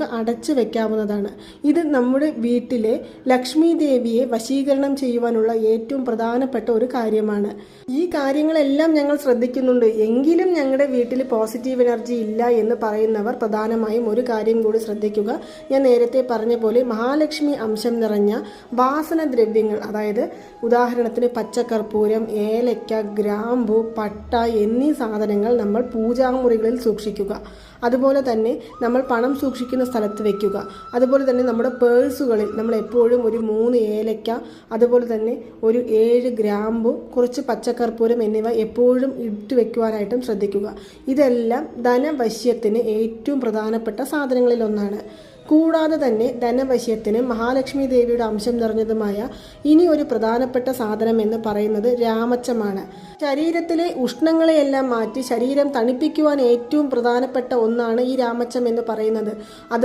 നമുക്ക് അടച്ചു വെക്കാവുന്നതാണ്. ഇത് നമ്മുടെ വീട്ടിലെ ലക്ഷ്മി ദേവിയെ വശീകരണം ചെയ്യുവാനുള്ള ഏറ്റവും പ്രധാനപ്പെട്ട ഒരു കാര്യമാണ്. ഈ കാര്യങ്ങളെല്ലാം ഞങ്ങൾ ശ്രദ്ധിക്കുന്നുണ്ട്, എങ്കിലും ഞങ്ങളുടെ വീട്ടിൽ പോസിറ്റീവ് എനർജി ഇല്ല എന്ന് പറയുന്നവർ പ്രധാനമായും ഒരു കാര്യം കൂടി ശ്രദ്ധിക്കുക. ഞാൻ നേരത്തെ പറഞ്ഞ പോലെ മഹാലക്ഷ്മി അംശം നിറഞ്ഞ വാസനദ്രവ്യങ്ങൾ, അതായത് ഉദാഹരണത്തിന് പച്ചക്കർപ്പൂരം, ഏലക്ക, ഗ്രാമ്പു, പട്ട എന്നീ സാധനങ്ങൾ നമ്മൾ പൂജാമുറികളിൽ സൂക്ഷിക്കുക. അതുപോലെ തന്നെ നമ്മൾ പണം സൂക്ഷിക്കുന്ന സ്ഥലത്ത് വെക്കുക. അതുപോലെ തന്നെ നമ്മുടെ പേഴ്സുകളിൽ നമ്മൾ എപ്പോഴും ഒരു 3 ഏലക്ക, അതുപോലെ തന്നെ ഒരു 7 ഗ്രാമ്പു, കുറച്ച് പച്ചക്കർപ്പൂരം എന്നിവ എപ്പോഴും ഇട്ട് വെക്കുവാനായിട്ടും ശ്രദ്ധിക്കുക. ഇതെല്ലാം ധനവശ്യത്തിന് ഏറ്റവും പ്രധാനപ്പെട്ട സാധനങ്ങളിലൊന്നാണ്. കൂടാതെ തന്നെ ധനവശ്യത്തിന് മഹാലക്ഷ്മി ദേവിയുടെ അംശം നിറഞ്ഞതുമായ ഇനി ഒരു പ്രധാനപ്പെട്ട സാധനം എന്ന് പറയുന്നത് രാമച്ചമാണ്. ശരീരത്തിലെ ഉഷ്ണങ്ങളെയെല്ലാം മാറ്റി ശരീരം തണുപ്പിക്കുവാൻ ഏറ്റവും പ്രധാനപ്പെട്ട ഒന്നാണ് ഈ രാമച്ചം എന്ന് പറയുന്നത്. അത്